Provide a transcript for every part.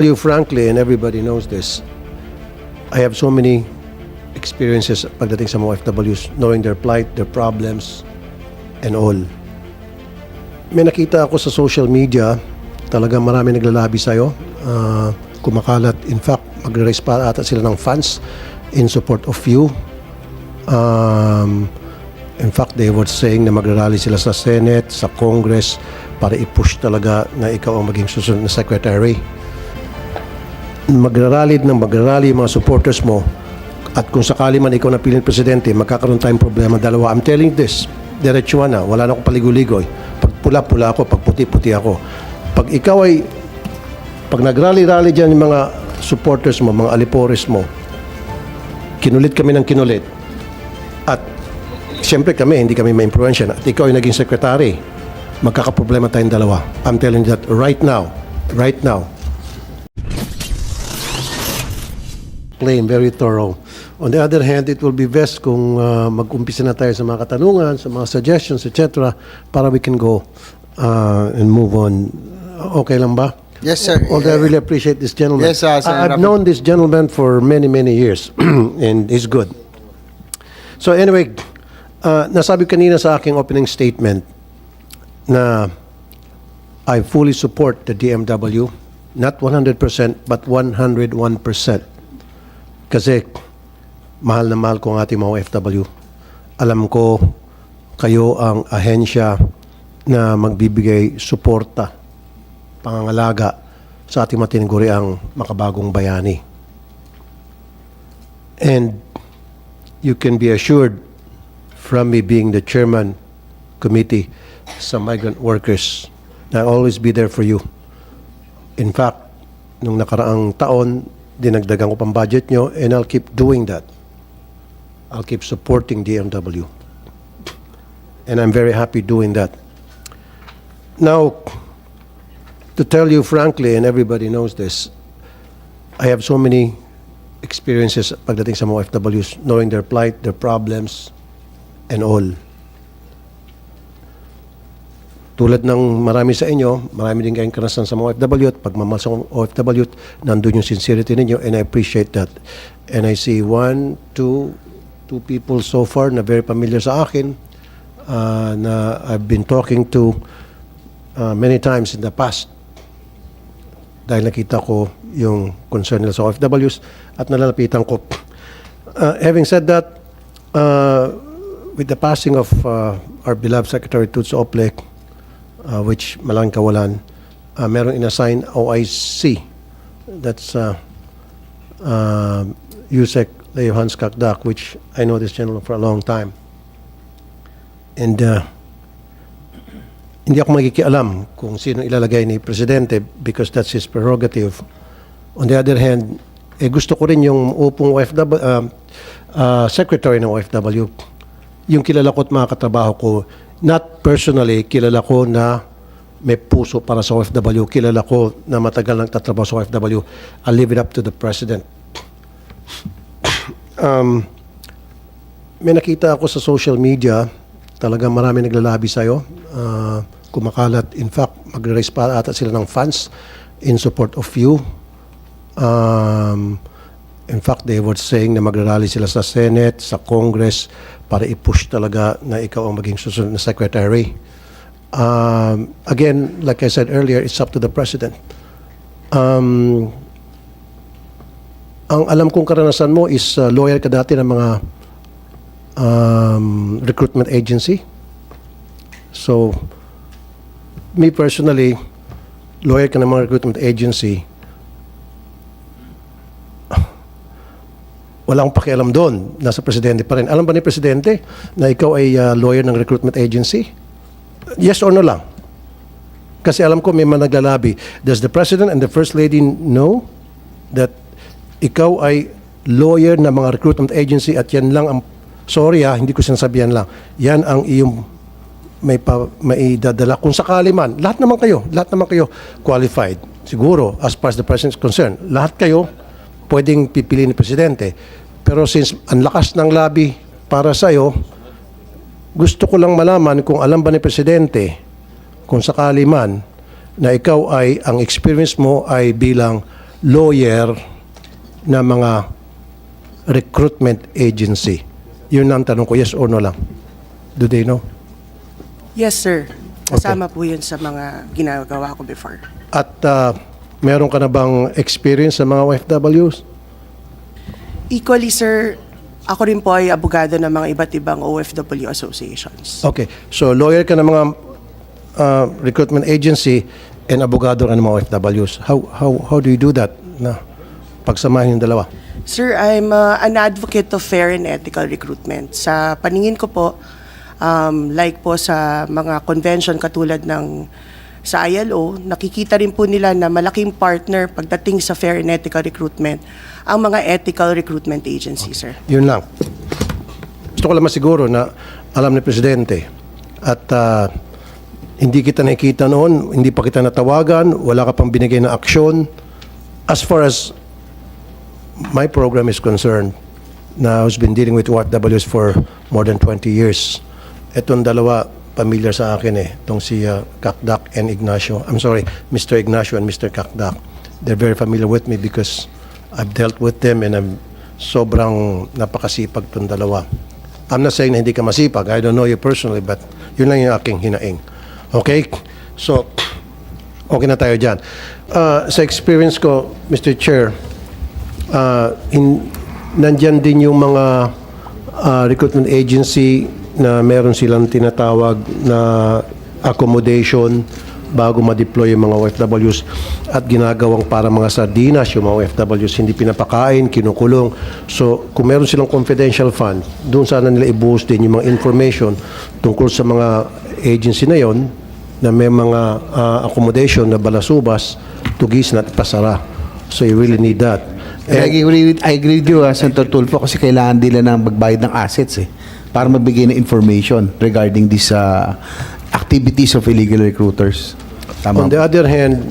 You frankly, and everybody knows this, I have so many experiences pagdating sa mga OFWs, knowing their plight, their problems, and all. May nakita ako sa social media, talagang marami naglalabi sa'yo, kumakalat. In fact, magre-raise pa ata sila ng funds in support of you. In fact, they were saying na magrarally sila sa Senate, sa Congress, para i-push talaga na ikaw ang maging susunod na secretary. Magrarally yung mga supporters mo, at kung sakali man ikaw napiling presidente, magkakaroon tayong problema dalawa. I'm telling this, diretsuhan na, wala na akong paligoy-ligoy. Pag pula-pula ako, pag puti-puti ako. Pag ikaw ay, pag nagrally-rally dyan yung mga supporters mo, mga alipores mo, kinulit kami ng kinulit. At siyempre kami, hindi kami ma-influensya. At ikaw ay naging secretary, magkakaproblema tayong dalawa. I'm telling you that right now. Plain, very thorough. On the other hand, it will be best kung mag-umpisa na tayo sa mga katanungan, sa mga suggestions, etc. para we can go and move on. Okay lang ba? Yes, sir. Although I really appreciate this gentleman. Yes, sir. I've known this gentleman for many, many years and he's good. So anyway, nasabi kanina sa aking opening statement na I fully support the DMW, not 100% but 101%. Kasi mahal na mahal ko ang ating mga OFW. Alam ko kayo ang ahensya na magbibigay suporta, pangangalaga sa ating mga tinaguriang makabagong bayani. And you can be assured from me being the chairman committee sa migrant workers na I'll always be there for you. In fact, nung nakaraang taon, dinagdagan ko pang budget nyo, and I'll keep doing that. I'll keep supporting DMW. And I'm very happy doing that. Now, to tell you frankly, and everybody knows this, I have so many experiences pagdating sa mga OFWs, knowing their plight, their problems, and all. Tulad ng marami sa inyo, marami din kayong karanasan sa mga OFW at pagmamahal sa OFW, nandun yung sincerity ninyo, and I appreciate that. And I see two people so far na very familiar sa akin, na I've been talking to many times in the past dahil nakita ko yung concern nila sa OFWs at nalalapitan ko. Having said that, with the passing of our beloved Secretary Toots Oplek, which malaking kawalan, meron inassign OIC. That's Yusek Leo Hans Kakdak, which I know this gentleman for a long time. And hindi ako magkikialam kung sino ilalagay ni Presidente because that's his prerogative. On the other hand, gusto ko rin yung upong Secretary ng OFW, yung kilala ko at mga katrabaho ko. Not personally, kilala ko na may puso para sa OFW. Kilala ko na matagal nang tatrabaho sa OFW. I'll leave it up to the President. May nakita ako sa social media, talagang marami naglalabi sa'yo. Kumakalat. In fact, magre-raise pa ata sila ng funds in support of you. In fact, they were saying na magrarally sila sa Senate, sa Congress, para i-push talaga na ikaw ang maging susunod na secretary. Again, like I said earlier, it's up to the President. Ang alam kong karanasan mo is lawyer ka dati ng mga recruitment agency. So, me personally, lawyer ka ng mga recruitment agency, wala akong pakialam doon. Nasa Presidente pa rin. Alam ba ni Presidente na ikaw ay lawyer ng recruitment agency? Yes or no lang? Kasi alam ko may mga naglalabi. Does the President and the First Lady know that ikaw ay lawyer ng mga recruitment agency at yan lang ang, sorry hindi ko sinasabihan lang, yan ang iyong may dadala. Kung sakali man, lahat naman kayo qualified. Siguro, as far as the President is concerned, lahat kayo pwedeng pipiliin ni Presidente. Pero since ang lakas ng labi para sa'yo, gusto ko lang malaman kung alam ba ni Presidente, kung sakali man, na ikaw ay, ang experience mo ay bilang lawyer na mga recruitment agency? Yun ang tanong ko, yes or no lang. Do they know? Yes, sir. Kasama po yun sa mga ginagawa ko before. At meron ka na bang experience sa mga OFWs? Equally, sir, ako rin po ay abogado ng mga iba't ibang OFW associations. Okay. So, lawyer ka ng mga recruitment agency and abogado ka ng mga OFWs. How do you do that na pagsamahin yung dalawa? Sir, I'm an advocate of fair and ethical recruitment. Sa paningin ko po, like po sa mga convention katulad ng sa ILO, nakikita rin po nila na malaking partner pagdating sa fair and ethical recruitment ang mga ethical recruitment agency, sir. Yun lang. Gusto ko lang masiguro na alam ni Presidente at hindi kita nakikita noon, hindi pa kita natawagan, wala ka pang binigay na aksyon. As far as my program is concerned, na who's been dealing with OFWs for more than 20 years. Itong dalawa, familiar sa akin itong si Kakdak and Ignacio. I'm sorry, Mr. Ignacio and Mr. Kakdak. They're very familiar with me because I've dealt with them and I'm sobrang napakasipag itong dalawa. I'm not saying na hindi ka masipag. I don't know you personally, but yun lang yung aking hinaing. Okay? So, okay na tayo dyan. Sa experience ko, Mr. Chair, nandyan din yung mga recruitment agency na meron silang tinatawag na accommodation bago ma-deploy yung mga OFWs at ginagawang para mga sardinas yung mga OFWs, hindi pinapakain, kinukulong. So, kung meron silang confidential fund, doon sana nila i-boost din yung mga information tungkol sa mga agency na yon na may mga accommodation na balasubas, tugis na at pasara. So, you really need that. I agree with you, Senator Tulfo, kasi kailangan nila ng magbayad ng assets para mabigay ng information regarding these activities of illegal recruiters. Tama. On the other hand,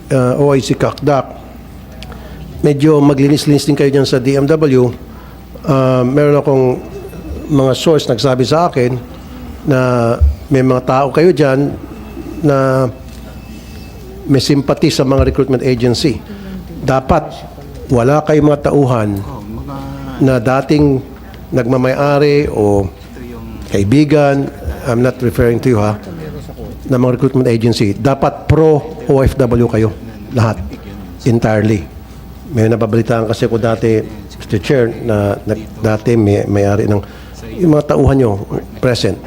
OIC Kakdak, medyo maglinis-linis din kayo dyan sa DMW. Meron akong mga source nagsabi sa akin na may mga tao kayo dyan na may sympathy sa mga recruitment agency. Dapat wala kayong mga tauhan na dating nagmamay-ari o kaibigan, I'm not referring to you na mga recruitment agency. Dapat pro-OFW kayo. Lahat. Entirely. May nababalitaan kasi ko dati, Mr. Chair, na dati may-ari ng yung mga tauhan nyo, present.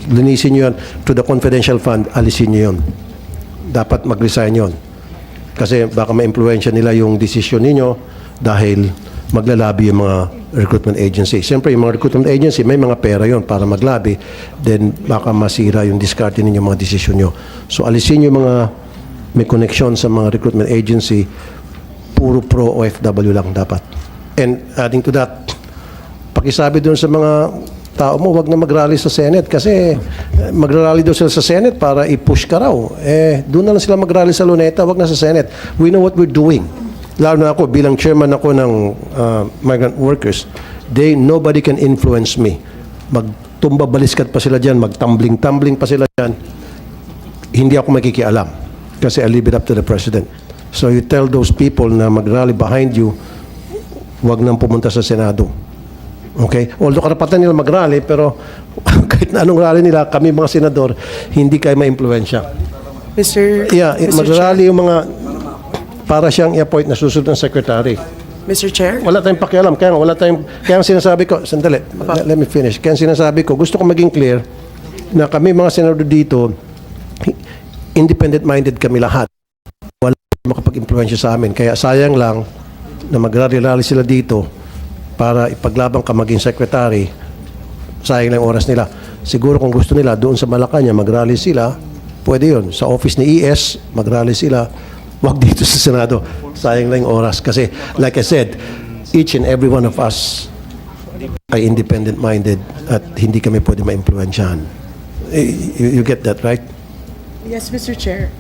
Linisin nyo yan to the confidential fund, alisin nyo yun. Dapat mag-resign yun. Kasi baka ma-influensya nila yung desisyon ninyo dahil maglalabi yung mga recruitment agency. Siyempre, yung mga recruitment agency, may mga pera yon para maglabi. Then, baka masira yung discard ninyo mga desisyon nyo. So, alisin yung mga may connection sa mga recruitment agency, puro pro-OFW lang dapat. And adding to that, pakisabi doon sa mga tao mo, wag na mag-rally sa Senate kasi mag-rally daw sila sa Senate para i-push ka raw. Doon na lang sila mag-rally sa Luneta, wag na sa Senate. We know what we're doing. Lalo na ako, bilang chairman ako ng migrant workers, nobody can influence me. Magtumba baliskat pa sila dyan, magtumbling-tumbling pa sila dyan. Hindi ako makikialam kasi I leave it up to the President. So you tell those people na mag-rally behind you, wag nang pumunta sa Senado. Okay? Although karapatan nila mag-rally, pero kahit na anong rally nila, kami mga senador, hindi kayo ma-impluensya. Mr. Mag-rally yung mga para siyang i-appoint na susunod ng secretary. Mr. Chair? Wala tayong pakialam. Kaya ang sinasabi ko, sandali, let me finish. Kaya ang sinasabi ko, gusto ko maging clear na kami mga senador dito, independent-minded kami lahat. Wala makapag-impluensya sa amin. Kaya sayang lang na mag-rally sila dito para ipaglabang ka maging secretary, sayang lang oras nila. Siguro kung gusto nila, doon sa Malacanang, mag-rally sila, pwede yun. Sa office ni ES, mag-rally sila. Wag dito sa Senado. Sayang lang yung oras. Kasi, like I said, each and every one of us ay independent-minded at hindi kami pwede ma-impluensyahan. You get that, right? Yes, Mr. Chair.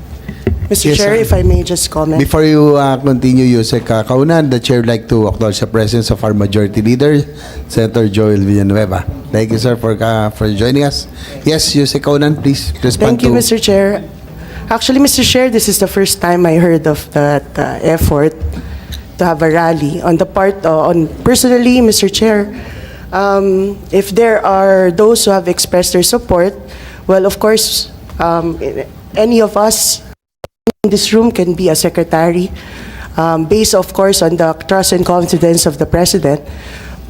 Mr. Yes, Chair, if I may just comment. Before you continue, Yusek Kaunan, the chair would like to acknowledge the presence of our majority leader, Senator Joel Villanueva. Thank you, sir, for joining us. Yes, Yusek Kaunan, please respond Thank you, to... Mr. Chair. Actually, Mr. Chair, this is the first time I heard of that effort to have a rally on the part, personally, Mr. Chair, if there are those who have expressed their support, well, of course, any of us in this room can be a secretary, based, of course, on the trust and confidence of the President.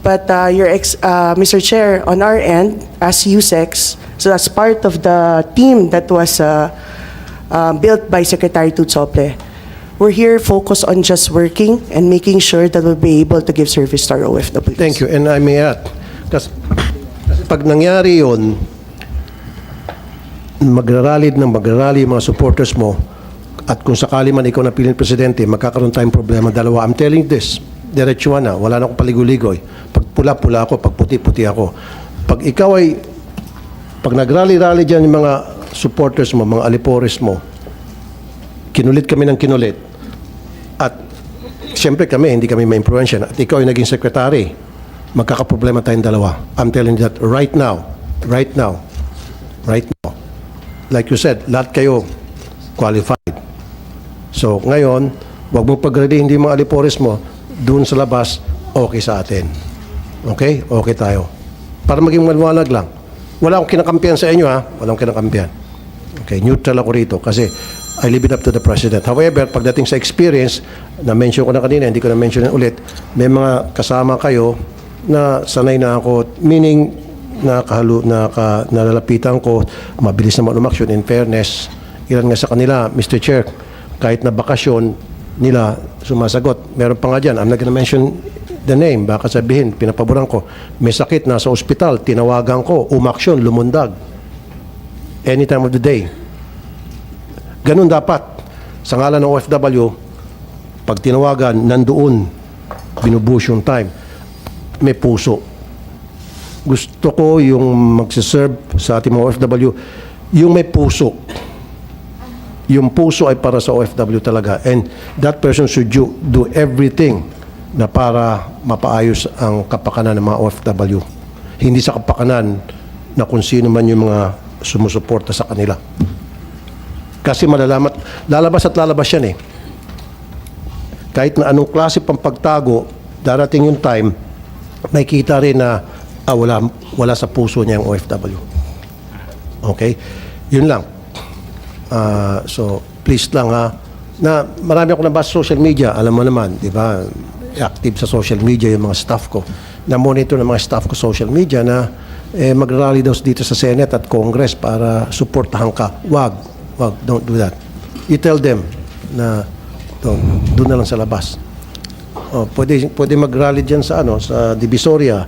But Mr. Chair, on our end, as USEX, so as part of the team that was built by Secretary Tutsople, we're here focused on just working and making sure that we'll be able to give service to our OFWs. Thank you. And I may add, kasi pag nangyari yun, magrarally yung mga supporters mo, at kung sakali man ikaw napiling presidente, magkakaroon tayong problema dalawa. I'm telling this, diretsuhan na, wala na akong paligoy-ligoy. Pag pula-pula ako, pag puti-puti ako. Pag ikaw ay, pag nagrally-rally dyan yung mga supporters mo, mga alipores mo, kinulit kami ng kinulit, at siyempre kami, hindi kami ma-influensya, at ikaw ay naging secretary, magkakaproblema tayong dalawa. I'm telling you that right now. Like you said, lahat kayo qualified. So, ngayon, wag mo pag-ready hindi mga alipores mo, dun sa labas, okay sa atin. Okay? Okay tayo. Para maging maliwanag lang. Wala akong kinakampihan sa inyo, ha? Wala akong kinakampihan. Okay, neutral ako rito kasi I leave it up to the President. However, pagdating sa experience, na-mention ko na kanina, hindi ko na-mention ulit, may mga kasama kayo na sanay na ako, meaning nalalapitan ko, mabilis naman umaksyon. In fairness, ilan nga sa kanila, Mr. Chair, kahit na bakasyon nila sumasagot. Meron pa nga dyan, I'm not gonna mention the name, baka sabihin, pinapaboran ko, may sakit, nasa ospital, tinawagan ko, umaksyon, lumundag. Any time of the day. Ganun dapat. Sa ngalan ng OFW, pag tinawagan, nandoon, binubush yung time. May puso. Gusto ko yung magsiserve sa ating mga OFW, yung may puso. Yung puso ay para sa OFW talaga. And that person should do everything na para mapaayos ang kapakanan ng mga OFW. Hindi sa kapakanan na kung sino man yung mga sumusuporta sa kanila. Kasi lalabas at lalabas yan eh. Kahit na anong klase pang pagtago, darating yung time, may kita rin na wala sa puso niya yung OFW. Okay? Yun lang. So, please lang ha, na marami ako nabasa sa social media, alam mo naman, di ba, active sa social media yung mga staff ko, na monitor ng mga staff ko social media na mag-rally daw dito sa Senate at Congress para suportahan ka. Wag, don't do that. You tell them na doon na lang sa labas. Pwede mag-rally dyan sa sa Divisoria,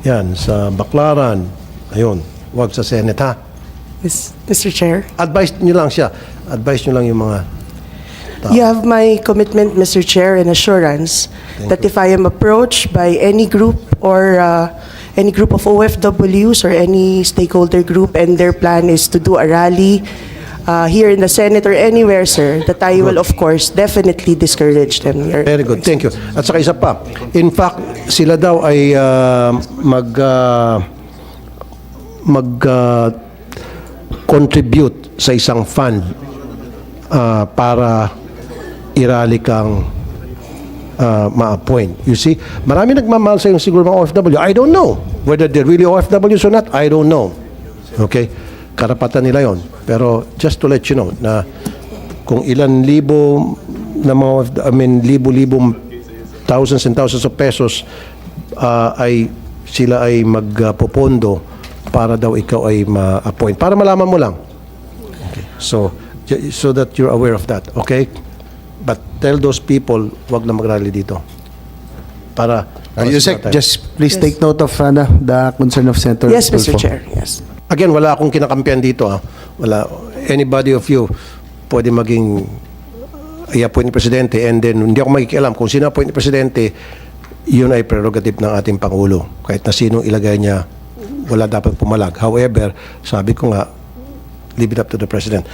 yan, sa Baclaran, ayun, wag sa Senate ha. Mr. Chair. Advise nyo lang siya. Advise nyo lang yung mga tao. You have my commitment, Mr. Chair, and assurance that if I am approached by any group or any group of OFWs or any stakeholder group and their plan is to do a rally here in the Senate or anywhere, sir, that I will, of course, definitely discourage them. Very good. Thank you. At saka isa pa. In fact, sila daw ay contribute sa isang fund para irali kang ma-appoint. You see? Marami nagmamahal sa yung siguro mga OFW. I don't know whether they're really OFWs or not. I don't know. Okay? Karapatan nila yon. Pero just to let you know na kung ilan libo na mga libo-libong thousands and thousands of pesos sila ay magpopondo para daw ikaw ay ma-appoint. Para malaman mo lang. Okay. So that you're aware of that. Okay? But tell those people, wag na mag-rally dito. Para Yusek, just please take note of the concern of Senator Yes, Mr. Tulfo. Chair. Yes. again, wala akong kinakampihan dito. Wala. Anybody of you pwede maging i-appoint ni Presidente, and then hindi ako makikialam kung sino appoint ni Presidente, yun ay prerogative ng ating Pangulo. Kahit na sinong ilagay niya, wala dapat pumalag. However, sabi ko nga, leave it up to the President.